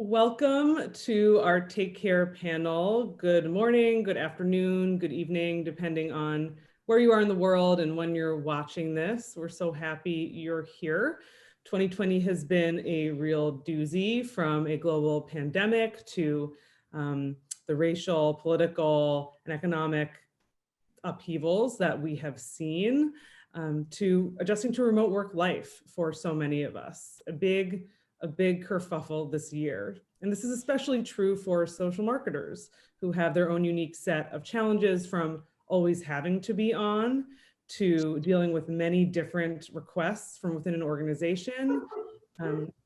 Welcome to our Take Care panel. Good morning, good afternoon, good evening, depending on where you are in the world and when you're watching this. We're so happy you're here. 2020 has been a real doozy, from a global pandemic to the racial, political, and economic upheavals that we have seen, to adjusting to remote work life for so many of us. A big kerfuffle this year. And this is especially true for social marketers who have their own unique set of challenges, from always having to be on to dealing with many different requests from within an organization,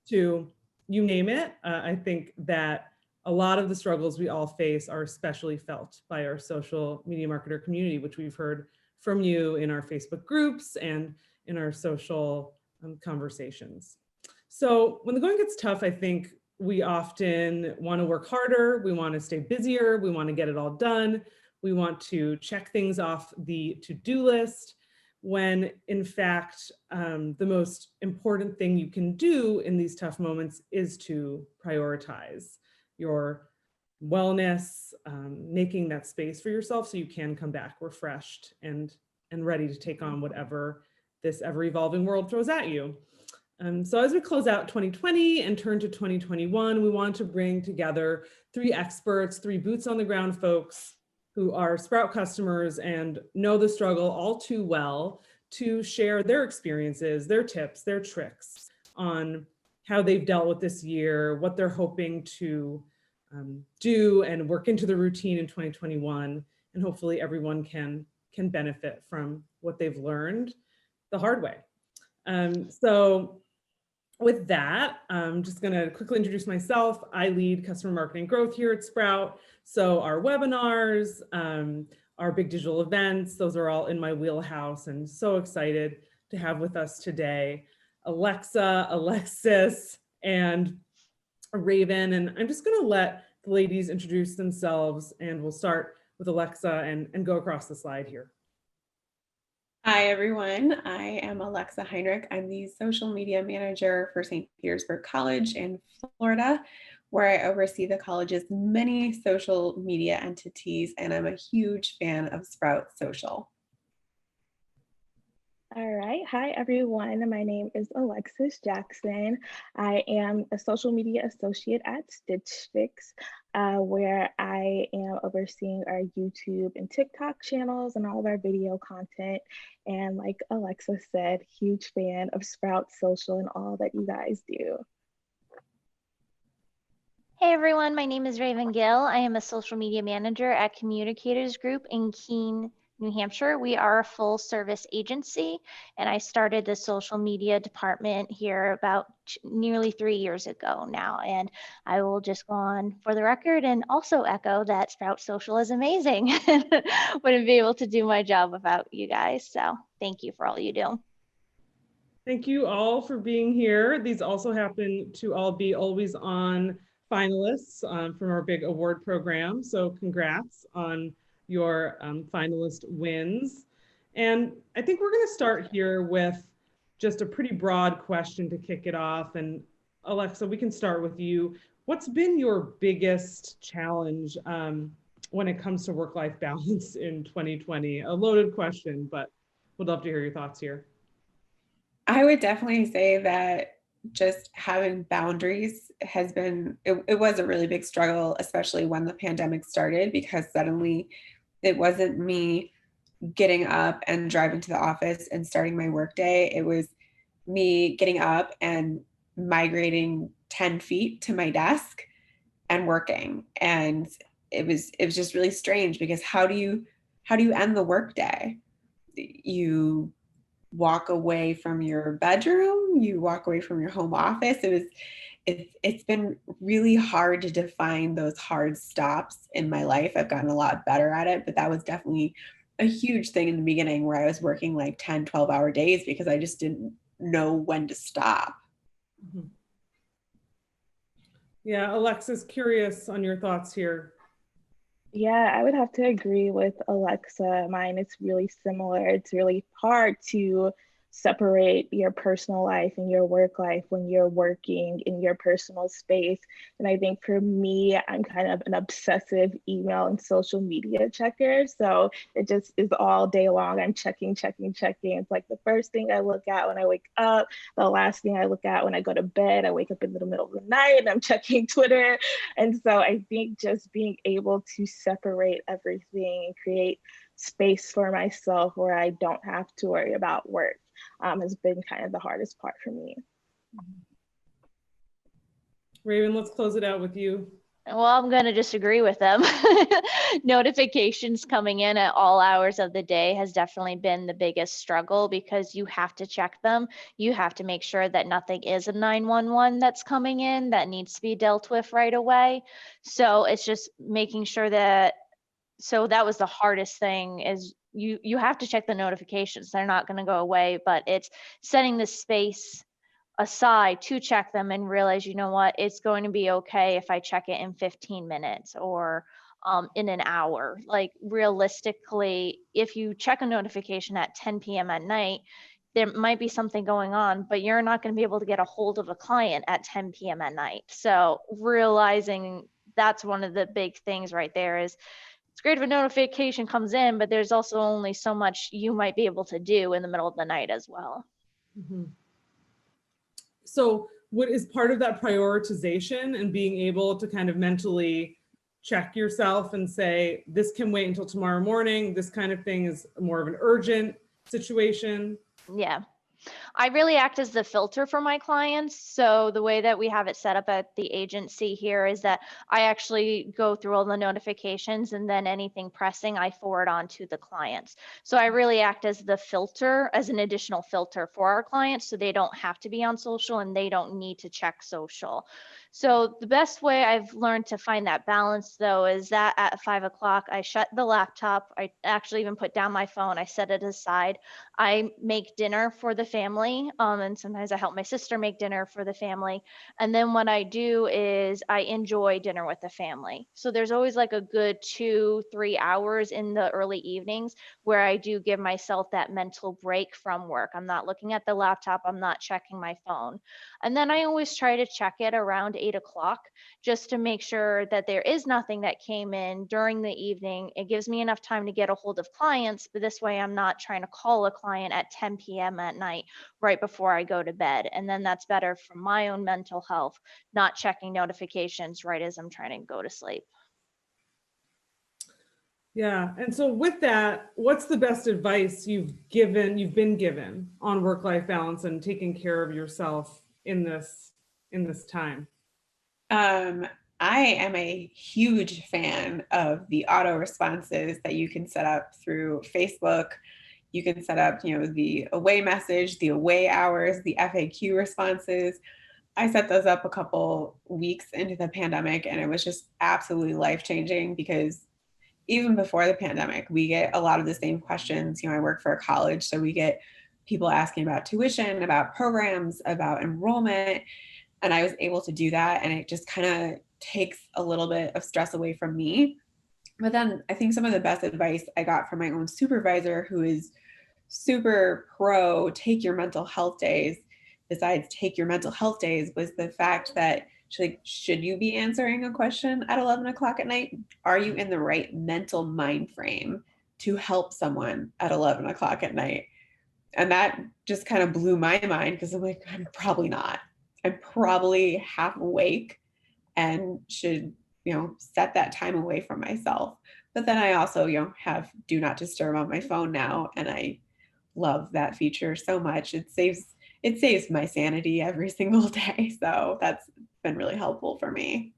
to you name it. I think that a lot of the struggles we all face are especially felt by our social media marketer community, which we've heard from you in our Facebook groups and in our social conversations. So when the going gets tough, I think we often want to work harder, we want to stay busier, we want to get it all done, we want to check things off the to-do list, when in fact, the most important thing you can do in these tough moments is to prioritize your wellness, making that space for yourself so you can come back refreshed and ready to take on whatever this ever-evolving world throws at you. So as we close out 2020 and turn to 2021, we want to bring together three experts, three boots on the ground folks who are Sprout customers and know the struggle all too well, to share their experiences, their tips, their tricks on how they've dealt with this year, what they're hoping to do and work into the routine in 2021. And hopefully everyone can benefit from what they've learned the hard way. So with that, I'm just going to quickly introduce myself. I lead customer marketing growth here at Sprout. So our webinars, our big digital events, those are all in my wheelhouse, and so excited to have with us today Alexa, Alexis, and Raven. And I'm just going to let the ladies introduce themselves, and we'll start with Alexa and go across the slide here. Hi, everyone. I am Alexa Heinrich. I'm the social media manager for St. Petersburg College in Florida, where I oversee the college's many social media entities, and I'm a huge fan of Sprout Social. All right. Hi, everyone. My name is Alexis Jackson. I am a social media associate at Stitch Fix, where I am overseeing our YouTube and TikTok channels and all of our video content. And like Alexa said, huge fan of Sprout Social and all that you guys do. Hey everyone, my name is Raven Gill. I am a social media manager at Communicators Group in Keene, New Hampshire. We are a full service agency, and I started the social media department here about nearly 3 years ago now. And I will just go on for the record and also echo that Sprout Social is amazing. Wouldn't be able to do my job without you guys. So thank you for all you do. Thank you all for being here. These also happen to all be always on finalists from our big award program. So congrats on your finalist wins. And I think we're going to start here with just a pretty broad question to kick it off. And Alexa, we can start with you. What's been your biggest challenge when it comes to work-life balance in 2020? A loaded question, but would love to hear your thoughts here. I would definitely say that just having boundaries has been, it was a really big struggle, especially when the pandemic started, because suddenly it wasn't me getting up and driving to the office and starting my workday. It was me getting up and migrating 10 feet to my desk and working. And it was just really strange, because how do you end the workday? You walk away from your bedroom, you walk away from your home office. It's been really hard to define those hard stops in my life. I've gotten a lot better at it, but that was definitely a huge thing in the beginning, where I was working like 10, 12-hour days because I just didn't know when to stop. Mm-hmm. Yeah, Alexis, curious on your thoughts here. Yeah, I would have to agree with Alexa. Mine is really similar. It's really hard to separate your personal life and your work life when you're working in your personal space. And I think for me, I'm kind of an obsessive email and social media checker. So it just is all day long. I'm checking. It's like the first thing I look at when I wake up, the last thing I look at when I go to bed. I wake up in the middle of the night and I'm checking Twitter. And so I think just being able to separate everything and create space for myself where I don't have to worry about work has been kind of the hardest part for me. Raven, let's close it out with you. Well, I'm going to disagree with them. Notifications coming in at all hours of the day has definitely been the biggest struggle because you have to check them. You have to make sure that nothing is a 911 that's coming in that needs to be dealt with right away. So it's just making sure that, so that was the hardest thing is you have to check the notifications. They're not going to go away, but it's setting the space aside to check them and realize, you know what, it's going to be okay if I check it in 15 minutes or in an hour. Like realistically, if you check a notification at 10 p.m. at night, there might be something going on, but you're not going to be able to get a hold of a client at 10 p.m. at night. So realizing that's one of the big things right there is it's great if a notification comes in, but there's also only so much you might be able to do in the middle of the night as well. Mm-hmm. So what is part of that prioritization and being able to kind of mentally check yourself and say, this can wait until tomorrow morning. This kind of thing is more of an urgent situation. Yeah. I really act as the filter for my clients. So the way that we have it set up at the agency here is that I actually go through all the notifications and then anything pressing I forward on to the clients. So I really act as the filter, as an additional filter for our clients so they don't have to be on social and they don't need to check social. So the best way I've learned to find that balance though is that at 5 o'clock, I shut the laptop. I actually even put down my phone. I set it aside. I make dinner for the family. And sometimes I help my sister make dinner for the family. And then what I do is I enjoy dinner with the family. So there's always like a good 2-3 hours in the early evenings where I do give myself that mental break from work. I'm not looking at the laptop. I'm not checking my phone. And then I always try to check it around 8 o'clock just to make sure that there is nothing that came in during the evening. It gives me enough time to get a hold of clients, but this way I'm not trying to call a client at 10 p.m. at night right before I go to bed. And then that's better for my own mental health, not checking notifications right as I'm trying to go to sleep. Yeah. And so with that, what's the best advice you've been given on work-life balance and taking care of yourself in this time? I am a huge fan of the auto responses that you can set up through Facebook. You can set up, the away message, the away hours, the FAQ responses. I set those up a couple weeks into the pandemic, and it was just absolutely life-changing because even before the pandemic, we get a lot of the same questions. I work for a college, so we get people asking about tuition, about programs, about enrollment. And I was able to do that. And it just kind of takes a little bit of stress away from me. But then I think some of the best advice I got from my own supervisor, who is super pro take your mental health days, besides take your mental health days, was the fact that she's like, should you be answering a question at 11 o'clock at night? Are you in the right mental mind frame to help someone at 11 o'clock at night? And that just kind of blew my mind because I'm like, I'm probably not. I'm probably half awake and should, set that time away from myself. But then I also, have do not disturb on my phone now. And I love that feature so much. It saves my sanity every single day. So that's been really helpful for me.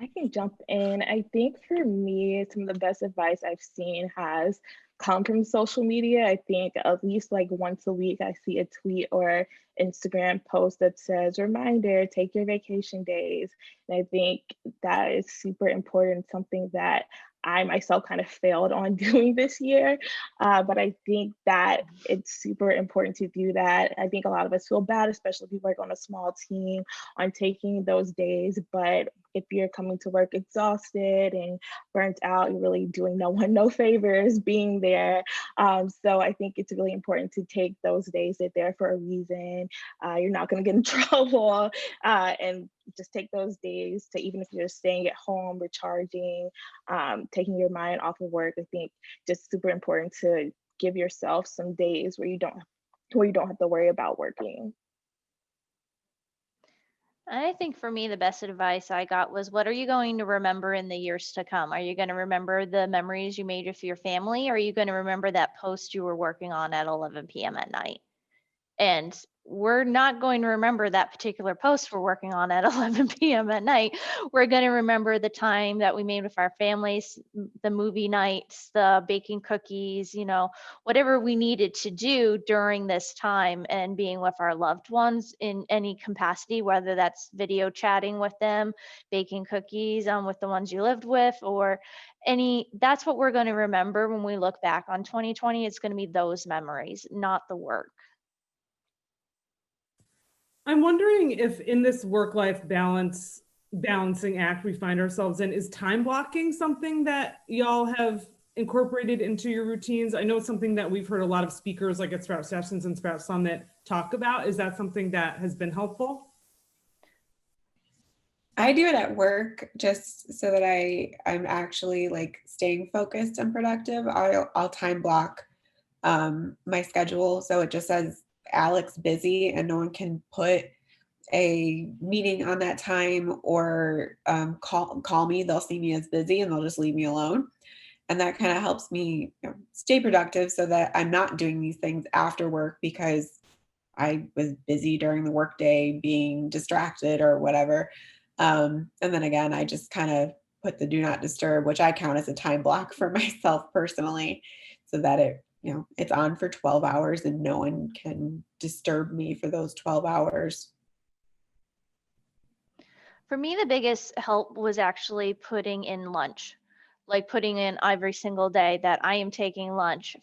I can jump in. I think for me, some of the best advice I've seen has come from social media. I think at least like once a week, I see a tweet or Instagram post that says, reminder, take your vacation days. And I think that is super important, something that I myself kind of failed on doing this year. But I think that it's super important to do that. I think a lot of us feel bad, especially if you work on a small team, on taking those days. But if you're coming to work exhausted and burnt out, you're really doing no one no favors being there. So I think it's really important to take those days. They're there for a reason. You're not going to get in trouble, and just take those days to, even if you're staying at home, recharging, taking your mind off of work. I think just super important to give yourself some days where you don't have to worry about working. I think for me, the best advice I got was, what are you going to remember in the years to come? Are you going to remember the memories you made with your family? Or are you going to remember that post you were working on at 11 p.m. at night? And we're not going to remember that particular post we're working on at 11 p.m. at night. We're going to remember the time that we made with our families, the movie nights, the baking cookies, whatever we needed to do during this time, and being with our loved ones in any capacity, whether that's video chatting with them, baking cookies with the ones you lived with, or that's what we're going to remember when we look back on 2020. It's going to be those memories, not the work. I'm wondering if in this work-life balancing act we find ourselves in, is time blocking something that y'all have incorporated into your routines? I know it's something that we've heard a lot of speakers like at Sprout Sessions and Sprout Summit talk about. Is that something that has been helpful? I do it at work just so that I'm actually like staying focused and productive. I'll time block my schedule so it just says Alex busy, and no one can put a meeting on that time, or call me. They'll see me as busy and they'll just leave me alone. And that kind of helps me stay productive so that I'm not doing these things after work because I was busy during the workday being distracted or whatever. And then again, I just kind of put the do not disturb, which I count as a time block for myself personally, so that it's on for 12 hours and no one can disturb me for those 12 hours. For me, the biggest help was actually putting in lunch, like putting in every single day that I am taking lunch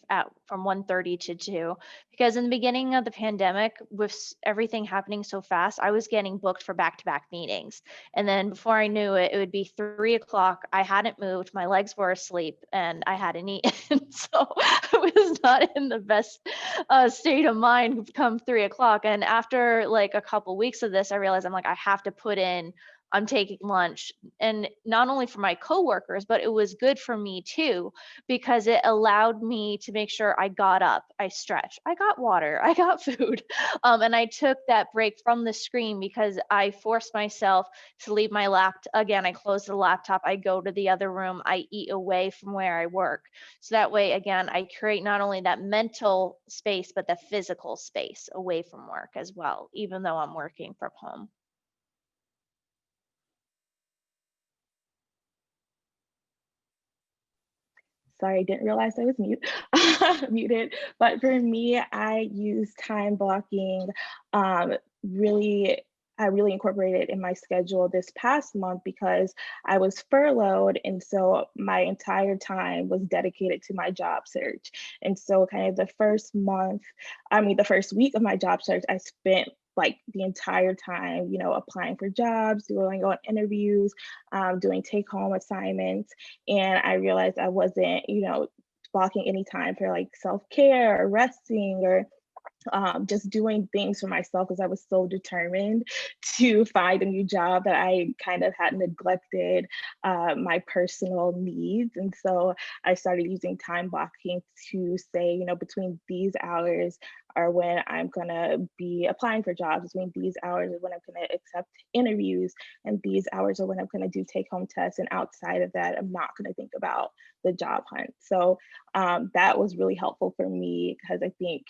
from 1:30 to 2. Because in the beginning of the pandemic, with everything happening so fast, I was getting booked for back-to-back meetings. And then before I knew it, it would be 3 o'clock. I hadn't moved, my legs were asleep, and I hadn't eaten. So I was not in the best state of mind come 3 o'clock. And after like a couple weeks of this, I realized I have to put in, I'm taking lunch, and not only for my coworkers, but it was good for me too, because it allowed me to make sure I got up, I stretched, I got water, I got food, and I took that break from the screen because I forced myself to leave my laptop. Again, I close the laptop, I go to the other room, I eat away from where I work. So that way, again, I create not only that mental space, but the physical space away from work as well, even though I'm working from home. Sorry, I didn't realize I was muted. But for me, I use time blocking really. I really incorporated it in my schedule this past month because I was furloughed. And so my entire time was dedicated to my job search. And so kind of the first week of my job search, I spent like the entire time, applying for jobs, going on interviews, doing take home assignments. And I realized I wasn't, blocking any time for like self-care or resting or just doing things for myself because I was so determined to find a new job that I kind of had neglected my personal needs. And so I started using time blocking to say, between these hours are when I'm going to be applying for jobs, between these hours are when I'm going to accept interviews, and these hours are when I'm going to do take home tests. And outside of that, I'm not going to think about the job hunt. So that was really helpful for me because I think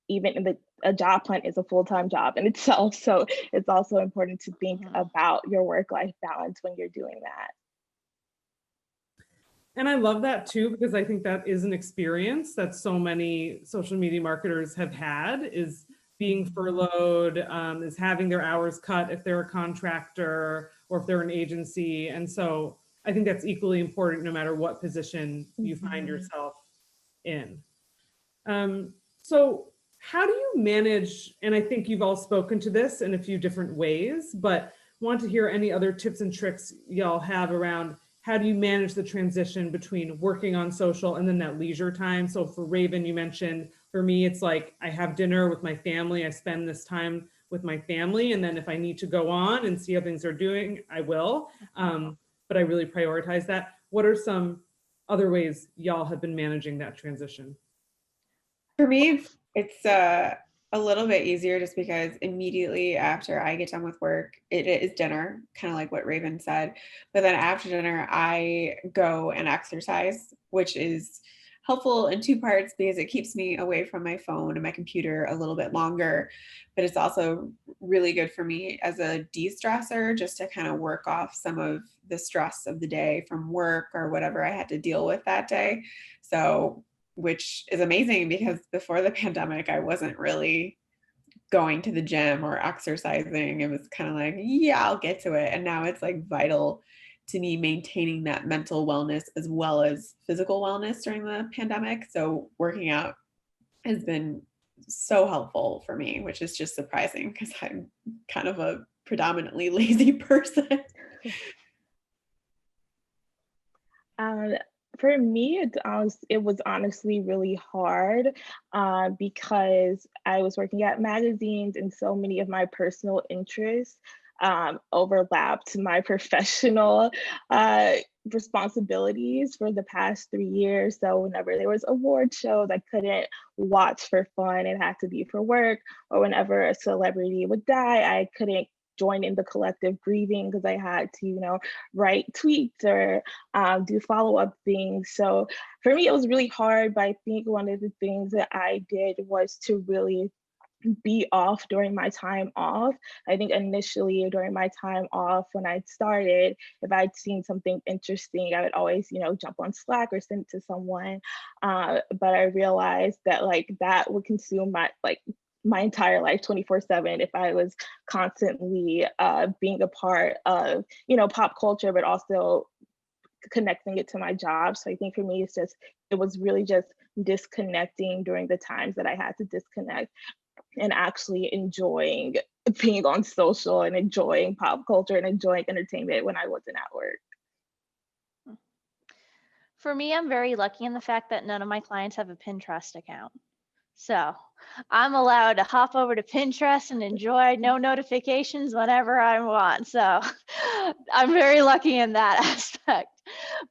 even a job hunt is a full-time job in itself. So it's also important to think about your work-life balance when you're doing that. And I love that too, because I think that is an experience that so many social media marketers have had, is being furloughed, is having their hours cut if they're a contractor or if they're an agency. And so I think that's equally important no matter what position you find Mhm. yourself in. So how do you manage, and I think you've all spoken to this in a few different ways, but want to hear any other tips and tricks y'all have around how do you manage the transition between working on social and then that leisure time? So for Raven, you mentioned, for me, it's like I have dinner with my family, I spend this time with my family, and then if I need to go on and see how things are doing, I will. But I really prioritize that. What are some other ways y'all have been managing that transition? For me, it's a little bit easier just because immediately after I get done with work, it is dinner, kind of like what Raven said. But then after dinner, I go and exercise, which is helpful in two parts because it keeps me away from my phone and my computer a little bit longer. But it's also really good for me as a de-stressor just to kind of work off some of the stress of the day from work or whatever I had to deal with that day. So which is amazing because before the pandemic, I wasn't really going to the gym or exercising. It was kind of like, yeah, I'll get to it. And now it's like vital to me maintaining that mental wellness as well as physical wellness during the pandemic. So working out has been so helpful for me, which is just surprising because I'm kind of a predominantly lazy person. Um, for me, it was honestly really hard because I was working at magazines and so many of my personal interests overlapped my professional uh, responsibilities for the past 3 years. So whenever there was award shows, I couldn't watch for fun. It had to be for work. Or whenever a celebrity would die, I couldn't join in the collective grieving because I had to, write tweets or do follow-up things. So for me, it was really hard, but I think one of the things that I did was to really be off during my time off. I think initially during my time off when I started, if I'd seen something interesting, I would always, jump on Slack or send it to someone. But I realized that like that would consume my entire life 24/7 if I was constantly being a part of, pop culture, but also connecting it to my job. So I think for me, it was really just disconnecting during the times that I had to disconnect and actually enjoying being on social and enjoying pop culture and enjoying entertainment when I wasn't at work. For me, I'm very lucky in the fact that none of my clients have a Pinterest account. So I'm allowed to hop over to Pinterest and enjoy no notifications whenever I want. So I'm very lucky in that aspect.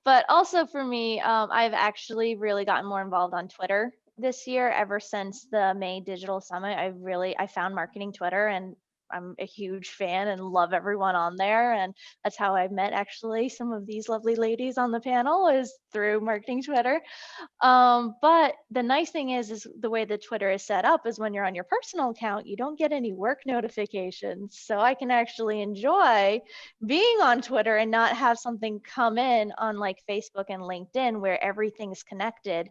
But also for me, I've actually really gotten more involved on Twitter this year. Ever since the May Digital Summit, I found marketing Twitter, and I'm a huge fan and love everyone on there. And that's how I met actually some of these lovely ladies on the panel, is through marketing Twitter. But the nice thing is the way that Twitter is set up is when you're on your personal account, you don't get any work notifications. So I can actually enjoy being on Twitter and not have something come in on like Facebook and LinkedIn where everything's connected.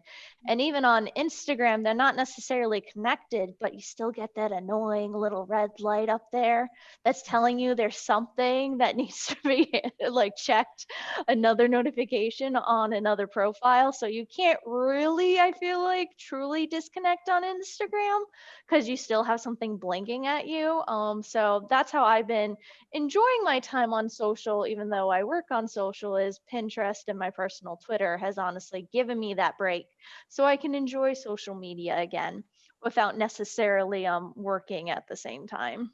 And even on Instagram, they're not necessarily connected, but you still get that annoying little red light up there that's telling you there's something that needs to be like checked, another notification on another profile. So you can't really, I feel like, truly disconnect on Instagram because you still have something blinking at you. So that's how I've been enjoying my time on social, even though I work on social, is Pinterest and my personal Twitter has honestly given me that break so I can enjoy social media again without necessarily working at the same time.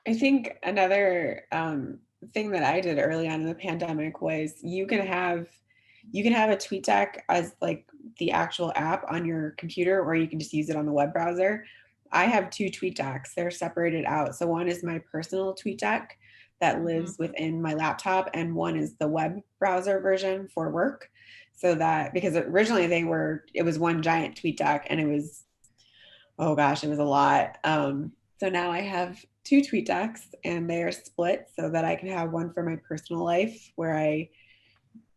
I think another thing that I did early on in the pandemic was you can have a TweetDeck as like the actual app on your computer, or you can just use it on the web browser. I have two TweetDecks. They're separated out. So one is my personal TweetDeck that lives within my laptop, and one is the web browser version for work. So that because originally it was one giant TweetDeck, and it was, oh gosh, it was a lot. So now I have two TweetDecks, and they are split so that I can have one for my personal life where I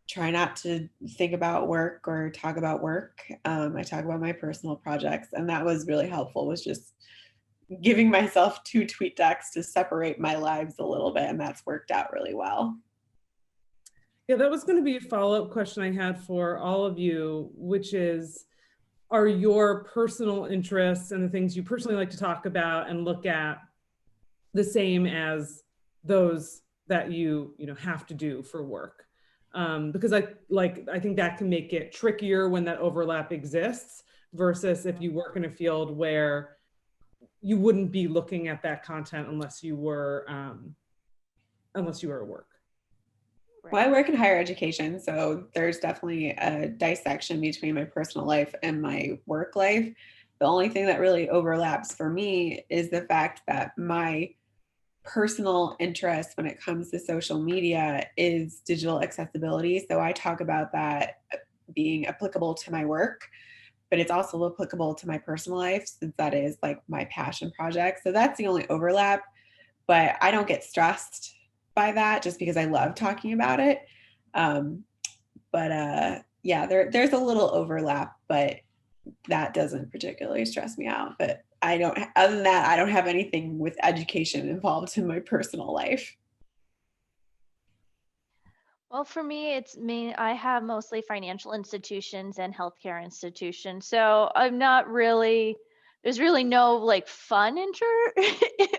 try not to think about work or talk about work. I talk about my personal projects, and that was really helpful, was just giving myself two TweetDecks to separate my lives a little bit, and that's worked out really well. Yeah, that was going to be a follow-up question I had for all of you, which is, are your personal interests and the things you personally like to talk about and look at the same as those that you have to do for work? Because I think that can make it trickier when that overlap exists versus if you work in a field where you wouldn't be looking at that content unless you were at work. Well, I work in higher education, so there's definitely a dissection between my personal life and my work life. The only thing that really overlaps for me is the fact that my personal interest when it comes to social media is digital accessibility. So I talk about that being applicable to my work, but it's also applicable to my personal life since that is like my passion project. So that's the only overlap, but I don't get stressed by that just because I love talking about it. Um, but yeah, there's a little overlap, but that doesn't particularly stress me out. But I don't, other than that, I don't have anything with education involved in my personal life. Well, for me, it's me. I have mostly financial institutions and healthcare institutions. So I'm not really, there's really no like fun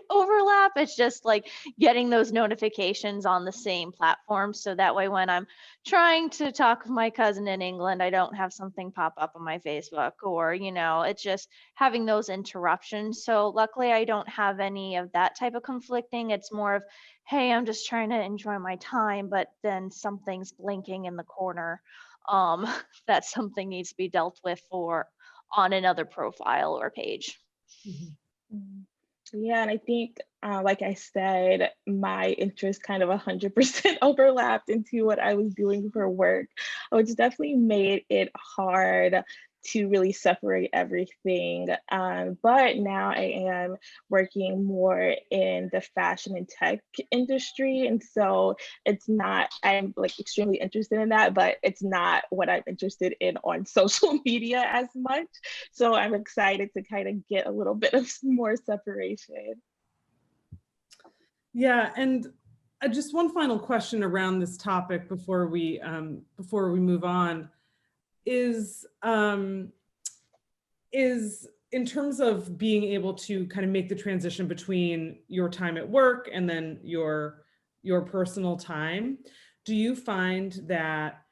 overlap. It's just like getting those notifications on the same platform. So that way, when I'm trying to talk with my cousin in England, I don't have something pop up on my Facebook or, it's just having those interruptions. So luckily, I don't have any of that type of conflicting. It's more of, hey, I'm just trying to enjoy my time, but then something's blinking in the corner. Um, that something needs to be dealt with for on another profile or page. Mm. Yeah, and I think, like I said, my interests kind of 100% overlapped into what I was doing for work, which definitely made it hard to really separate everything. But now I am working more in the fashion and tech industry. And so it's not, I'm like extremely interested in that, but it's not what I'm interested in on social media as much. So I'm excited to kind of get a little bit of more separation. Yeah, and just one final question around this topic before we move on is in terms of being able to kind of make the transition between your time at work and then your personal time. Do you find that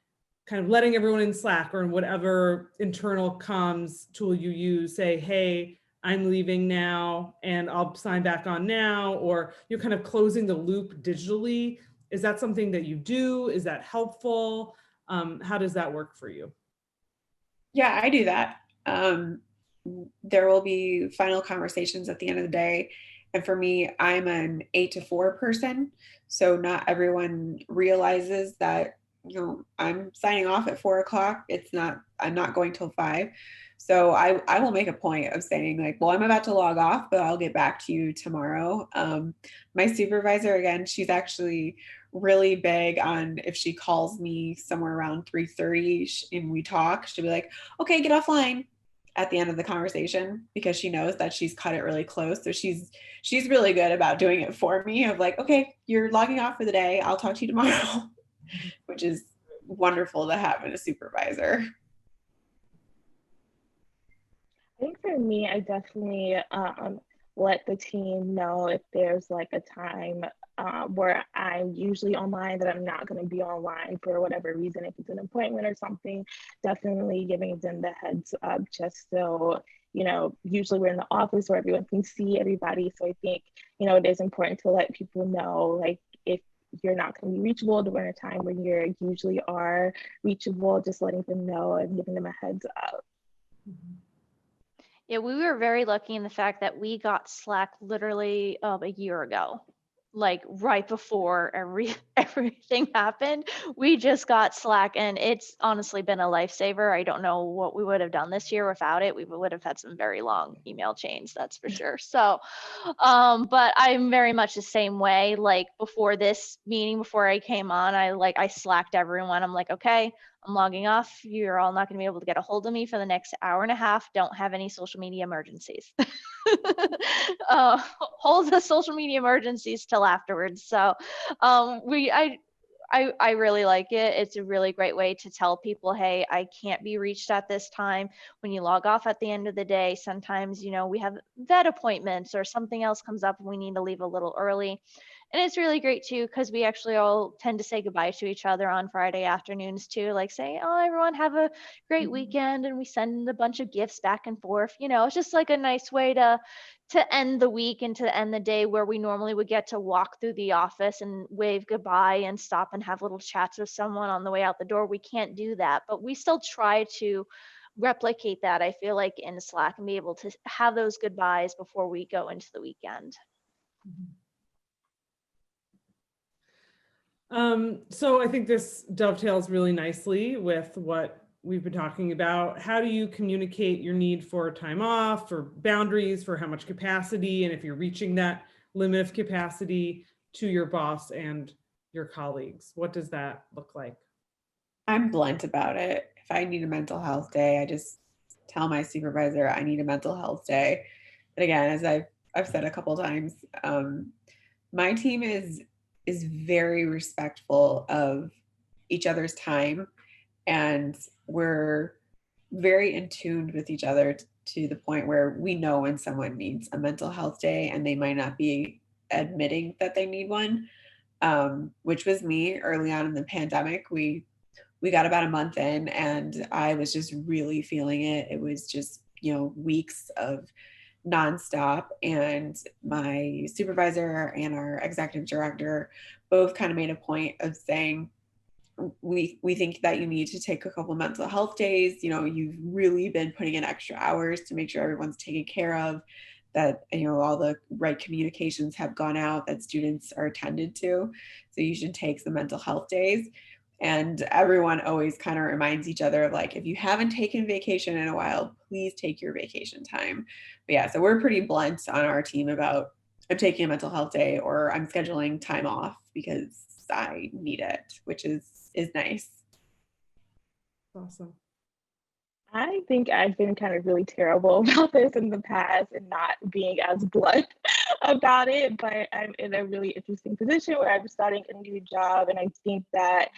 kind of letting everyone in Slack or in whatever internal comms tool you use, say, hey, I'm leaving now and I'll sign back on now, or you're kind of closing the loop digitally? Is that something that you do? Is that helpful? How does that work for you? Yeah, I do that. There will be final conversations at the end of the day. And for me, I'm an 8 to 4 person. So not everyone realizes that, I'm signing off at 4 o'clock. I'm not going till 5. So I will make a point of saying like, well, I'm about to log off, but I'll get back to you tomorrow. My supervisor, again, she's actually really big on if she calls me somewhere around 3:30 and we talk, she'll be like, okay, get offline at the end of the conversation because she knows that she's cut it really close. So she's really good about doing it for me of like, okay, you're logging off for the day. I'll talk to you tomorrow, which is wonderful to have in a supervisor. I think for me, I definitely let the team know if there's like a time where I'm usually online that I'm not going to be online for whatever reason, if it's an appointment or something, definitely giving them the heads up just so, usually we're in the office where everyone can see everybody. So I think, it is important to let people know, like, if you're not going to be reachable during a time when you usually are reachable, just letting them know and giving them a heads up. Yeah, we were very lucky in the fact that we got Slack literally a year ago, like right before everything happened. We just got Slack, and it's honestly been a lifesaver. I don't know what we would have done this year without it. We would have had some very long email chains, that's for sure. So, but I'm very much the same way. Like before this meeting, before I came on, I Slacked everyone. I'm like, okay, I'm logging off. You're all not going to be able to get a hold of me for the next hour and a half. Don't have any social media emergencies. Hold the social media emergencies till afterwards. So I I really like it. It's a really great way to tell people, hey, I can't be reached at this time. When you log off at the end of the day, sometimes, you know, we have vet appointments or something else comes up and we need to leave a little early. And it's really great too, because we actually all tend to say goodbye to each other on Friday afternoons too, like say, oh, everyone have a great weekend. And we send a bunch of gifts back and forth. You know, it's just like a nice way to end the week and to end the day where we normally would get to walk through the office and wave goodbye and stop and have little chats with someone on the way out the door. We can't do that, but we still try to replicate that, I feel like, in Slack and be able to have those goodbyes before we go into the weekend. So I think this dovetails really nicely with what we've been talking about. How do you communicate your need for time off, for boundaries, for how much capacity, and if you're reaching that limit of capacity, to your boss and your colleagues? What does that look like? I'm blunt about it. If I need a mental health day, I just tell my supervisor I need a mental health day. And again, as I've said a couple times, my team is very respectful of each other's time, and we're very in tune with each other to the point where we know when someone needs a mental health day and they might not be admitting that they need one, which was me early on in the pandemic. We got about a month in and I was just really feeling it. It was just, weeks of nonstop. And my supervisor and our executive director both kind of made a point of saying, we think that you need to take a couple mental health days. You've really been putting in extra hours to make sure everyone's taken care of, that all the right communications have gone out, that students are attended to. So you should take some mental health days. And everyone always kind of reminds each other of, like, if you haven't taken vacation in a while, please take your vacation time. But yeah, so we're pretty blunt on our team about, I'm taking a mental health day or I'm scheduling time off because I need it, which is nice. Awesome. I think I've been kind of really terrible about this in the past and not being as blunt about it, but I'm in a really interesting position where I'm starting a new job. And I think that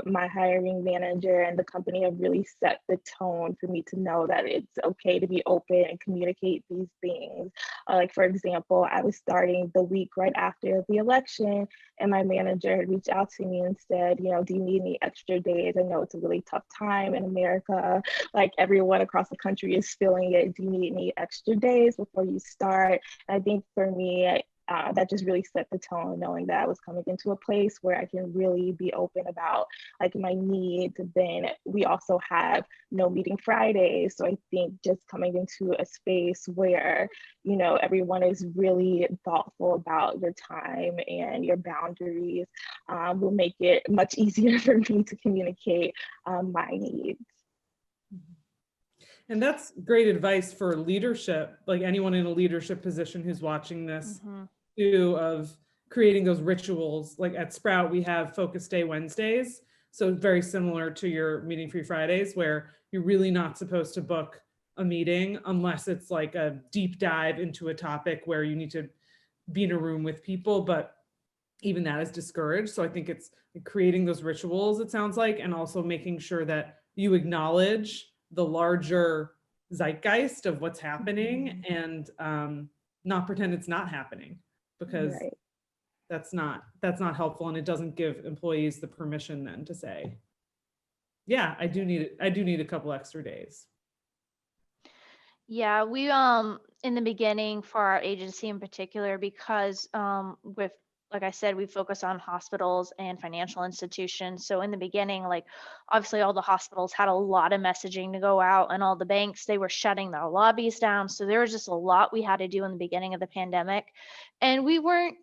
my hiring manager and the company have really set the tone for me to know that it's okay to be open and communicate these things. Like, for example, I was starting the week right after the election, and my manager had reached out to me and said, do you need any extra days? I know it's a really tough time in America. Like, everyone across the country is feeling it. Do you need any extra days before you start? And I think for me, that just really set the tone, knowing that I was coming into a place where I can really be open about like my needs. Then we also have no meeting Fridays. So I think just coming into a space where, everyone is really thoughtful about your time and your boundaries will make it much easier for me to communicate my needs. And that's great advice for leadership, like anyone in a leadership position who's watching this, too, of creating those rituals. Like at Sprout, we have Focus Day Wednesdays. So very similar to your Meeting Free Fridays, where you're really not supposed to book a meeting unless it's like a deep dive into a topic where you need to be in a room with people. But even that is discouraged. So I think it's creating those rituals, it sounds like, and also making sure that you acknowledge the larger zeitgeist of what's happening and not pretend it's not happening, because that's not helpful, and it doesn't give employees the permission then to say, yeah, I do need a couple extra days. Yeah, we in the beginning for our agency in particular, because with, like I said, we focus on hospitals and financial institutions. So in the beginning, like obviously all the hospitals had a lot of messaging to go out, and all the banks, they were shutting their lobbies down. So there was just a lot we had to do in the beginning of the pandemic. And we weren't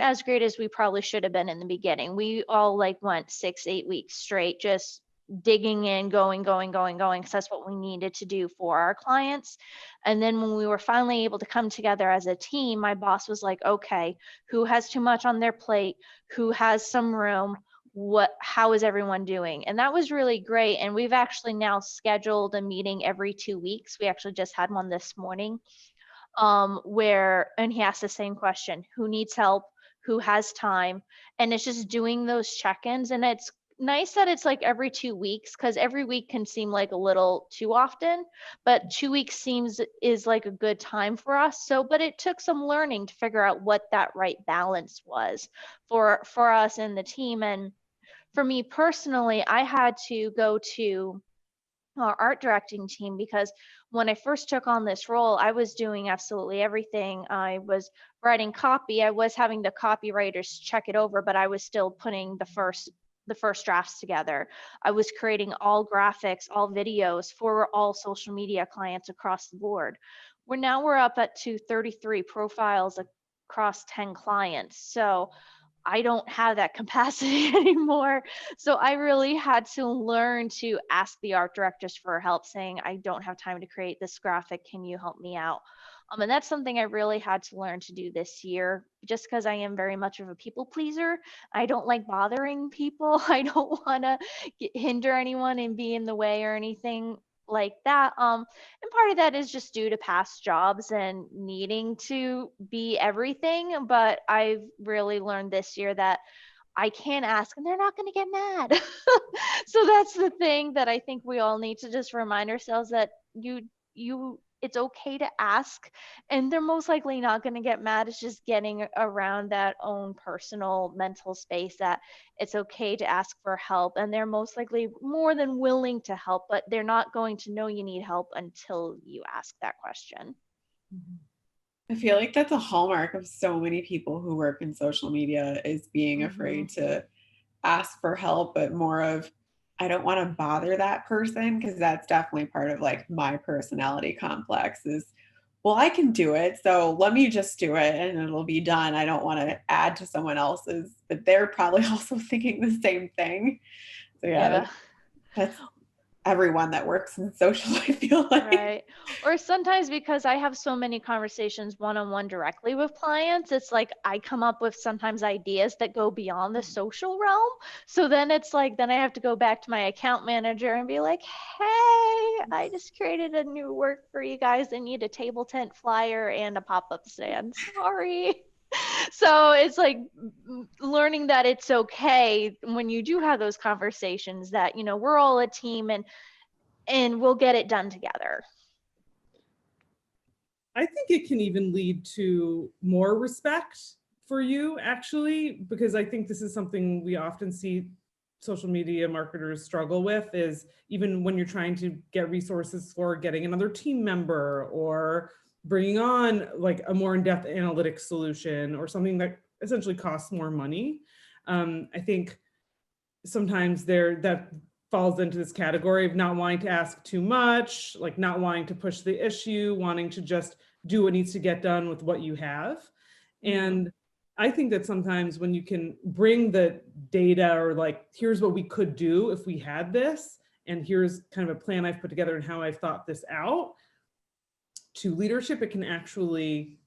as great as we probably should have been in the beginning. We all like went 6-8 weeks straight, just digging in, going, because that's what we needed to do for our clients. And then when we were finally able to come together as a team, my boss was like, okay, who has too much on their plate? Who has some room? How is everyone doing? And that was really great. And we've actually now scheduled a meeting every 2 weeks. We actually just had one this morning, and he asked the same question: who needs help? who has time, and it's just doing those check-ins. And it's nice that it's like every 2 weeks, because every week can seem like a little too often, but 2 weeks is like a good time for us. So, but it took some learning to figure out what that right balance was for us and the team. And for me personally, I had to go to our art directing team, because when I first took on this role, I was doing absolutely everything. I was writing copy. I was having the copywriters check it over, but I was still putting the first drafts together. I was creating all graphics, all videos for all social media clients across the board. We're up at 233 profiles across 10 clients. So I don't have that capacity anymore. So I really had to learn to ask the art directors for help, saying, I don't have time to create this graphic. Can you help me out? And that's something I really had to learn to do this year, just because I am very much of a people pleaser. I don't like bothering people. I don't want to hinder anyone and be in the way or anything like that. And part of that is just due to past jobs and needing to be everything. But I've really learned this year that I can ask and they're not going to get mad. So that's the thing that I think we all need to just remind ourselves, that it's okay to ask, and they're most likely not going to get mad. It's just getting around that own personal mental space, that it's okay to ask for help, and they're most likely more than willing to help, but they're not going to know you need help until you ask that question. I feel like that's a hallmark of so many people who work in social media, is being afraid to ask for help, but more of, I don't want to bother that person, because that's definitely part of like my personality complex is, well, I can do it, so let me just do it and it'll be done. I don't want to add to someone else's, but they're probably also thinking the same thing. So yeah, Yeah. that's everyone that works in social, I feel like. Right. Or sometimes, because I have so many conversations one-on-one directly with clients, it's like I come up with sometimes ideas that go beyond the social realm. So then it's like, then I have to go back to my account manager and be like, hey, I just created a new work for you guys. I need a table tent flyer and a pop-up stand. Sorry. So it's like learning that it's okay when you do have those conversations, that, we're all a team, and we'll get it done together. I think it can even lead to more respect for you, actually, because I think this is something we often see social media marketers struggle with, is even when you're trying to get resources for getting another team member, or bringing on like a more in-depth analytics solution, or something that essentially costs more money. I think sometimes that falls into this category of not wanting to ask too much, like not wanting to push the issue, wanting to just do what needs to get done with what you have. And I think that sometimes when you can bring the data, or like, here's what we could do if we had this, and here's kind of a plan I've put together and how I've thought this out, to leadership, it can actually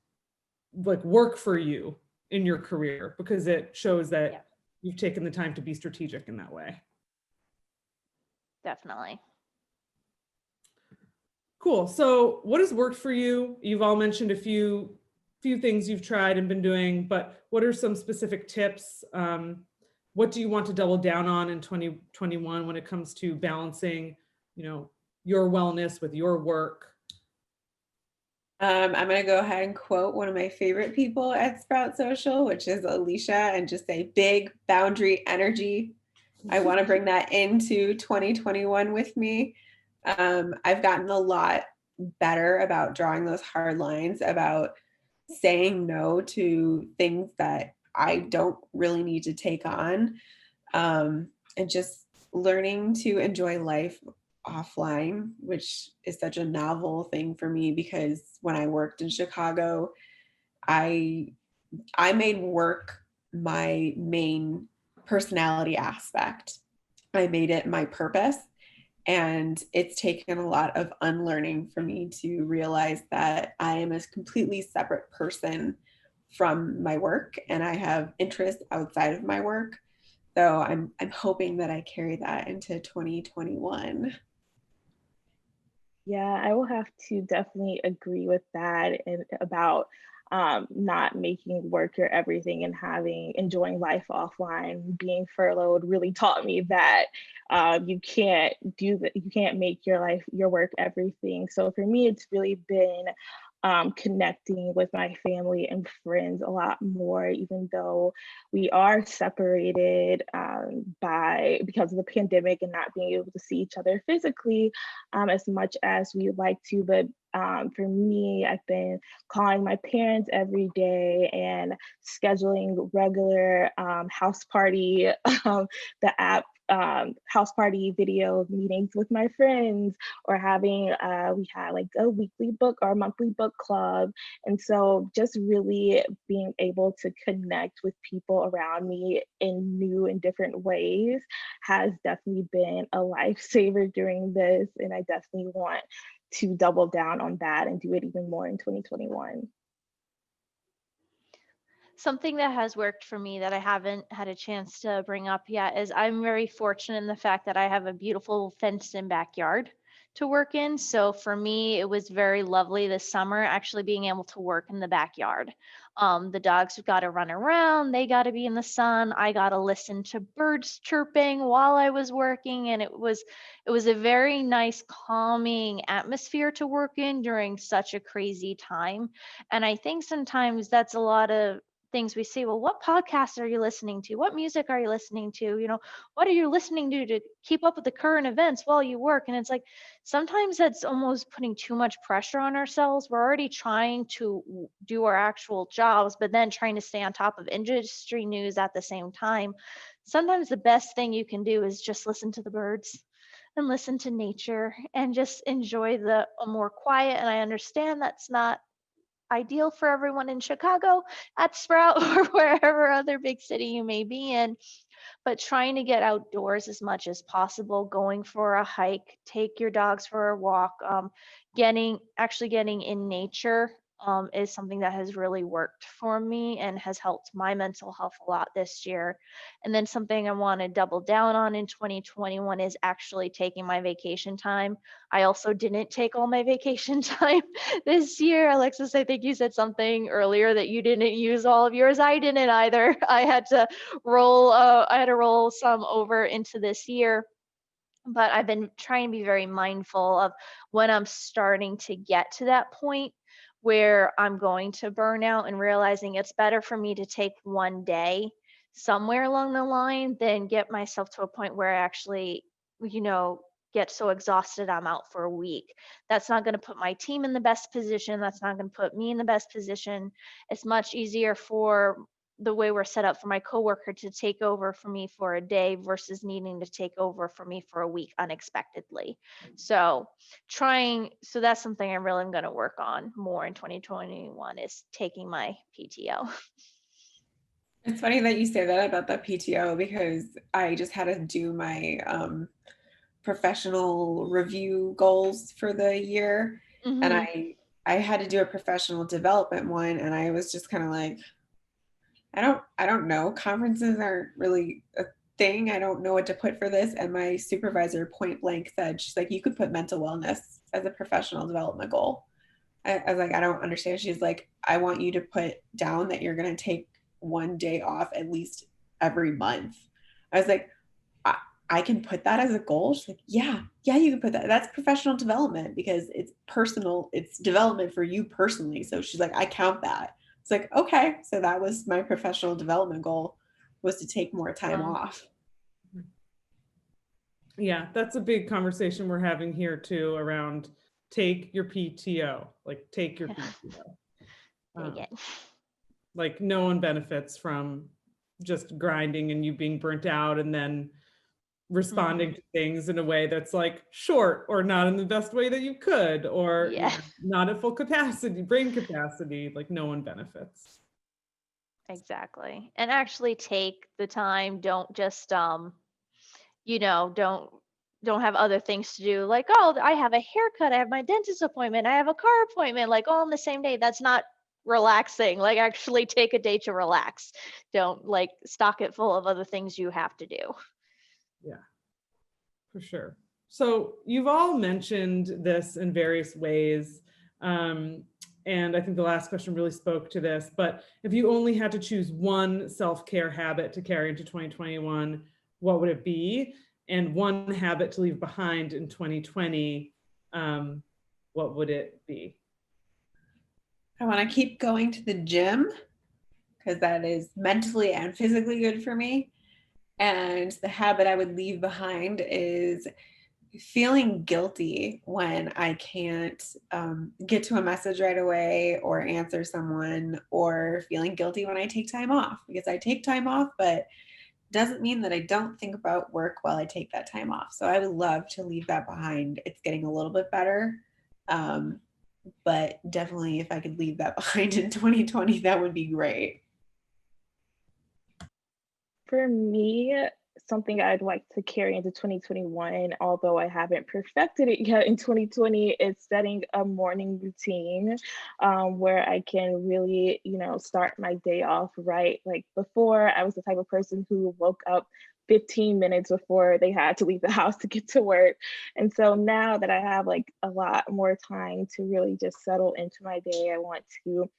like work for you in your career, because it shows that you've taken the time to be strategic in that way. Definitely. Cool. So what has worked for you? You've all mentioned a few things you've tried and been doing, but what are some specific tips? What do you want to double down on in 2021 when it comes to balancing, your wellness with your work? I'm going to go ahead and quote one of my favorite people at Sprout Social, which is Alicia, and just say big boundary energy. I want to bring that into 2021 with me. I've gotten a lot better about drawing those hard lines, about saying no to things that I don't really need to take on, and just learning to enjoy life offline, which is such a novel thing for me, because when I worked in Chicago, I made work my main personality aspect. I made it my purpose. And it's taken a lot of unlearning for me to realize that I am a completely separate person from my work, and I have interests outside of my work. So I'm hoping that I carry that into 2021. Yeah, I will have to definitely agree with that, and about not making work your everything and enjoying life offline. Being furloughed really taught me that you can't you can't make your work everything. So for me, it's really been connecting with my family and friends a lot more, even though we are separated because of the pandemic and not being able to see each other physically as much as we like to. But for me, I've been calling my parents every day and scheduling regular house party, the app house party video meetings with my friends, or having we had like a weekly book or monthly book club. And so just really being able to connect with people around me in new and different ways has definitely been a lifesaver during this, and I definitely want to double down on that and do it even more in 2021. Something that has worked for me that I haven't had a chance to bring up yet is I'm very fortunate in the fact that I have a beautiful fenced-in backyard to work in. So for me, it was very lovely this summer actually being able to work in the backyard. The dogs got to run around, they got to be in the sun. I got to listen to birds chirping while I was working, and it was a very nice, calming atmosphere to work in during such a crazy time. And I think sometimes that's a lot of things we see. Well, what podcasts are you listening to? What music are you listening to? What are you listening to keep up with the current events while you work? And it's like sometimes that's almost putting too much pressure on ourselves. We're already trying to do our actual jobs, but then trying to stay on top of industry news at the same time. Sometimes the best thing you can do is just listen to the birds and listen to nature and just enjoy a more quiet. And I understand that's not ideal for everyone in Chicago at Sprout or wherever other big city you may be in, but trying to get outdoors as much as possible, going for a hike, take your dogs for a walk, getting in nature is something that has really worked for me and has helped my mental health a lot this year. And then something I want to double down on in 2021 is actually taking my vacation time. I also didn't take all my vacation time this year. Alexis, I think you said something earlier that you didn't use all of yours. I didn't either. I had to roll some over into this year. But I've been trying to be very mindful of when I'm starting to get to that point where I'm going to burn out, and realizing it's better for me to take one day somewhere along the line than get myself to a point where I actually, get so exhausted I'm out for a week. That's not going to put my team in the best position. That's not going to put me in the best position. It's much easier for the way we're set up for my coworker to take over for me for a day versus needing to take over for me for a week unexpectedly. So that's something I really am going to work on more in 2021 is taking my PTO. It's funny that you say that about the PTO, because I just had to do my professional review goals for the year. Mm-hmm. And I had to do a professional development one, and I was just kind of like, I don't know. Conferences aren't really a thing. I don't know what to put for this. And my supervisor point blank said, she's like, you could put mental wellness as a professional development goal. I was like, I don't understand. She's like, I want you to put down that you're going to take one day off at least every month. I was like, I can put that as a goal. She's like, yeah, you can put that. That's professional development because it's personal. It's development for you personally. So she's like, I count that. It's like, okay. So that was my professional development goal, was to take more time off. Yeah, that's a big conversation we're having here too, around take your PTO, like take your PTO. Like no one benefits from just grinding and you being burnt out and then responding to things in a way that's like short or not in the best way that you could, or not at full capacity, brain capacity. Like no one benefits. Exactly. And actually take the time. Don't just don't have other things to do, like, oh, I have a haircut, I have my dentist appointment, I have a car appointment, like all on the same day. That's not relaxing. Like actually take a day to relax. Don't like stock it full of other things you have to do. Yeah, for sure. So you've all mentioned this in various ways. And I think the last question really spoke to this, but if you only had to choose one self-care habit to carry into 2021, what would it be? And one habit to leave behind in 2020, what would it be? I want to keep going to the gym because that is mentally and physically good for me. And the habit I would leave behind is feeling guilty when I can't get to a message right away or answer someone, or feeling guilty when I take time off, because I take time off, but doesn't mean that I don't think about work while I take that time off. So I would love to leave that behind. It's getting a little bit better. But definitely if I could leave that behind in 2020, that would be great. For me, something I'd like to carry into 2021, although I haven't perfected it yet in 2020, is setting a morning routine where I can really, start my day off right. Like before, I was the type of person who woke up 15 minutes before they had to leave the house to get to work. And so now that I have like a lot more time to really just settle into my day, I want to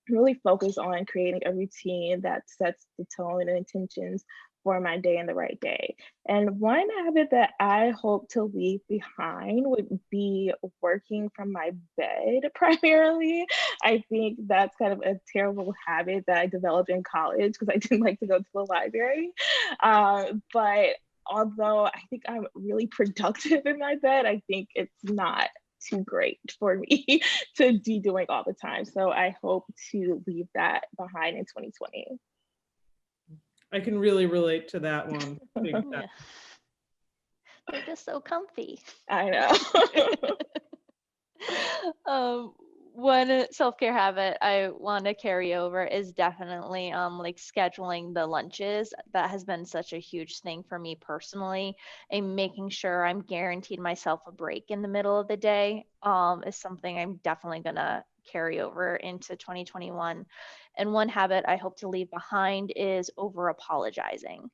really focus on creating a routine that sets the tone and intentions for my day and the right day. And one habit that I hope to leave behind would be working from my bed primarily. I think that's kind of a terrible habit that I developed in college because I didn't like to go to the library. But although I think I'm really productive in my bed, I think it's not too great for me to be doing all the time. So I hope to leave that behind in 2020. I can really relate to that one. Big time. Yeah. They're just so comfy. I know. One self-care habit I want to carry over is definitely like scheduling the lunches. That has been such a huge thing for me personally, and making sure I'm guaranteed myself a break in the middle of the day is something I'm definitely gonna carry over into 2021. And one habit I hope to leave behind is over apologizing.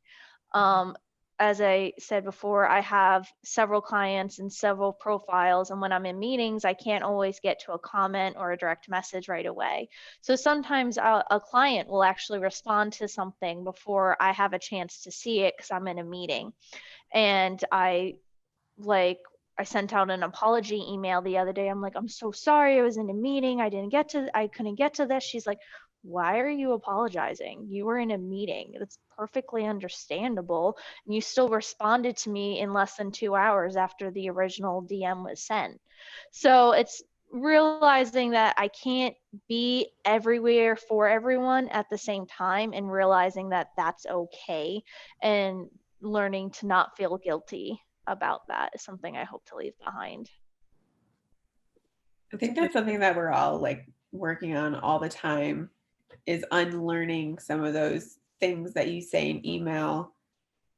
As I said before, I have several clients and several profiles, and when I'm in meetings, I can't always get to a comment or a direct message right away. So sometimes a client will actually respond to something before I have a chance to see it because I'm in a meeting. And I sent out an apology email the other day. I'm like, I'm so sorry, I was in a meeting, I couldn't get to this. She's like, why are you apologizing? You were in a meeting. That's perfectly understandable. And you still responded to me in less than 2 hours after the original DM was sent. So it's realizing that I can't be everywhere for everyone at the same time, and realizing that that's okay, and learning to not feel guilty about that is something I hope to leave behind. I think that's something that we're all like working on all the time, is unlearning some of those things that you say in email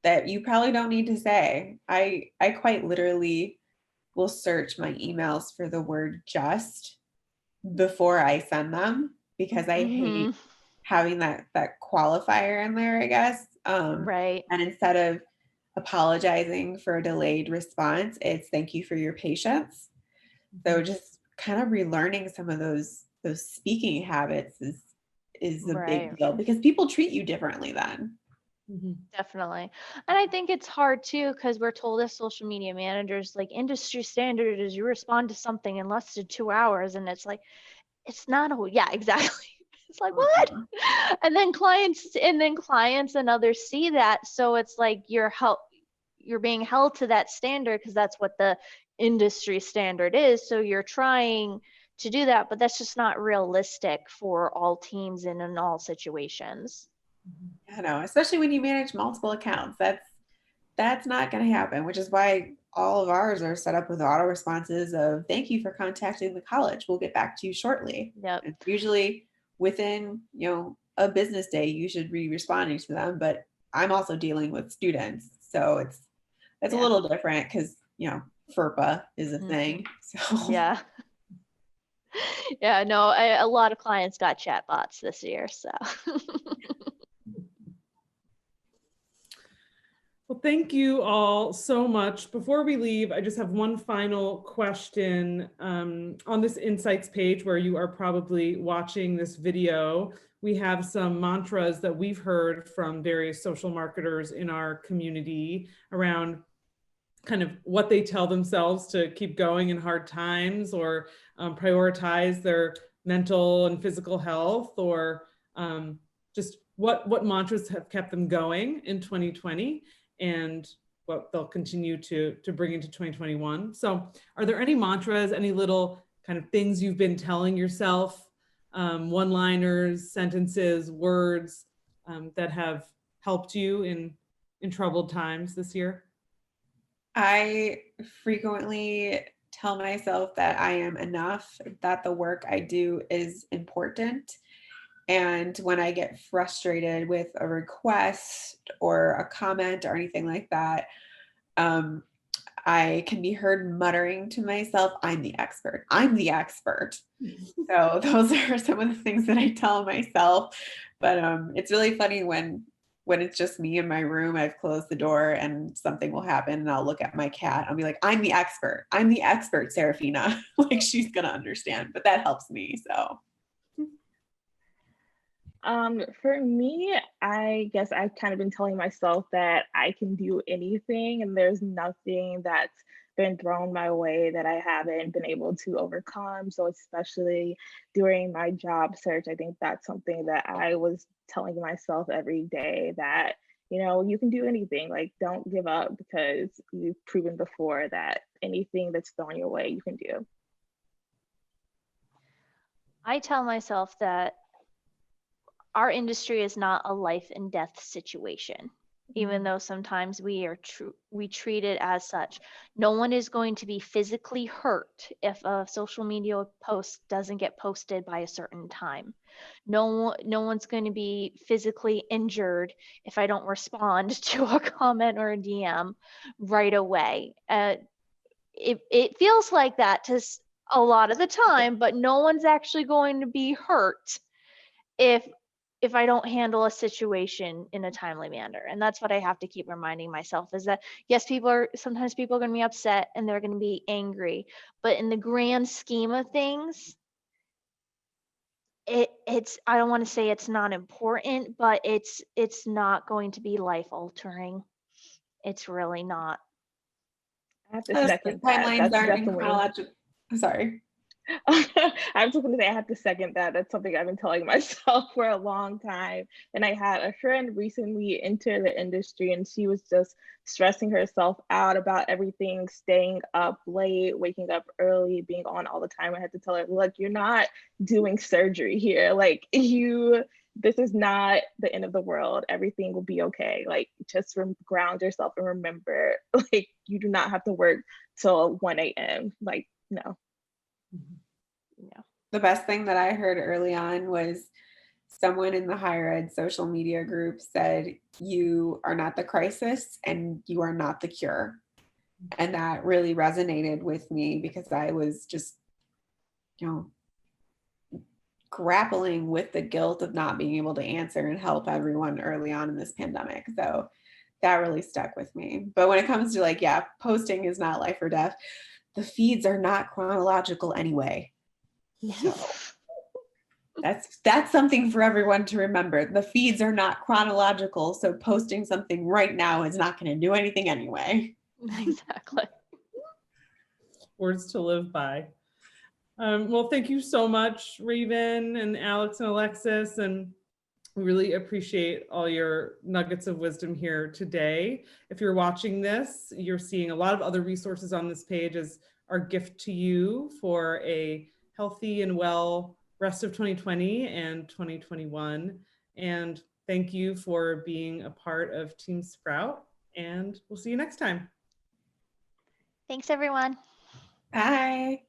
that you probably don't need to say. I quite literally will search my emails for the word just before I send them, because I hate having that qualifier in there, I guess. Right. And instead of apologizing for a delayed response, it's thank you for your patience. So just kind of relearning some of those speaking habits is a big deal, because people treat you differently then. Definitely. And I think it's hard too, because we're told as social media managers, like industry standard is you respond to something in less than 2 hours. And it's like, it's not yeah, exactly. It's like, what? And then clients and others see that. So it's like you're being held to that standard because that's what the industry standard is. So you're trying to do that, but that's just not realistic for all teams and in all situations. I know, especially when you manage multiple accounts, that's not going to happen, which is why all of ours are set up with auto responses of thank you for contacting the college, we'll get back to you shortly. Yep. It's usually within a business day you should be responding to them, but I'm also dealing with students, so it's a little different because FERPA is a thing. So yeah. Yeah, no, a lot of clients got chatbots this year, so. Well, Well, thank you all so much. Before we leave, I just have one final question. On this insights page where you are probably watching this video, we have some mantras that we've heard from various social marketers in our community around kind of what they tell themselves to keep going in hard times, or prioritize their mental and physical health, or just what mantras have kept them going in 2020 and what they'll continue to bring into 2021. So are there any mantras, any little kind of things you've been telling yourself, one-liners, sentences, words that have helped you in troubled times this year? I frequently tell myself that I am enough, that the work I do is important. And when I get frustrated with a request or a comment or anything like that, I can be heard muttering to myself, I'm the expert. I'm the expert. So those are some of the things that I tell myself. But it's really funny when it's just me in my room, I've closed the door and something will happen and I'll look at my cat. I'll be like, I'm the expert. I'm the expert, Serafina. Like she's going to understand, but that helps me. So. For me, I guess I've kind of been telling myself that I can do anything and there's nothing that's been thrown my way that I haven't been able to overcome. So especially during my job search, I think that's something that I was telling myself every day, that, you know, you can do anything. Like, don't give up, because you've proven before that anything that's thrown your way, you can do. I tell myself that our industry is not a life and death situation, even though sometimes we treat it as such. No one is going to be physically hurt if a social media post doesn't get posted by a certain time. No one's going to be physically injured if I don't respond to a comment or a DM right away. It feels like that to a lot of the time, but no one's actually going to be hurt if I don't handle a situation in a timely manner. And that's what I have to keep reminding myself, is that yes, sometimes people are going to be upset and they're going to be angry, but in the grand scheme of things, it's, I don't want to say it's not important, but it's not going to be life altering. It's really not. I have to The second that. timelines That's aren't in definitely. chronological. Sorry. I'm just going to say I have to second that. That's something I've been telling myself for a long time. And I had a friend recently enter the industry, and she was just stressing herself out about everything, staying up late, waking up early, being on all the time. I had to tell her, look, you're not doing surgery here. Like, this is not the end of the world. Everything will be okay. Like, just ground yourself and remember, like, you do not have to work till 1 a.m. Like, no. Yeah. The best thing that I heard early on was someone in the higher ed social media group said, you are not the crisis and you are not the cure. And that really resonated with me, because I was just, grappling with the guilt of not being able to answer and help everyone early on in this pandemic. So that really stuck with me. But when it comes to, like, yeah, posting is not life or death. The feeds are not chronological anyway. So that's something for everyone to remember. The feeds are not chronological, so posting something right now is not going to do anything anyway. Exactly. Words to live by. Well, thank you so much, Raven and Alex and Alexis, and we really appreciate all your nuggets of wisdom here today. If you're watching this, you're seeing a lot of other resources on this page as our gift to you for a healthy and well rest of 2020 and 2021. And thank you for being a part of Team Sprout, and we'll see you next time. Thanks, everyone. Bye.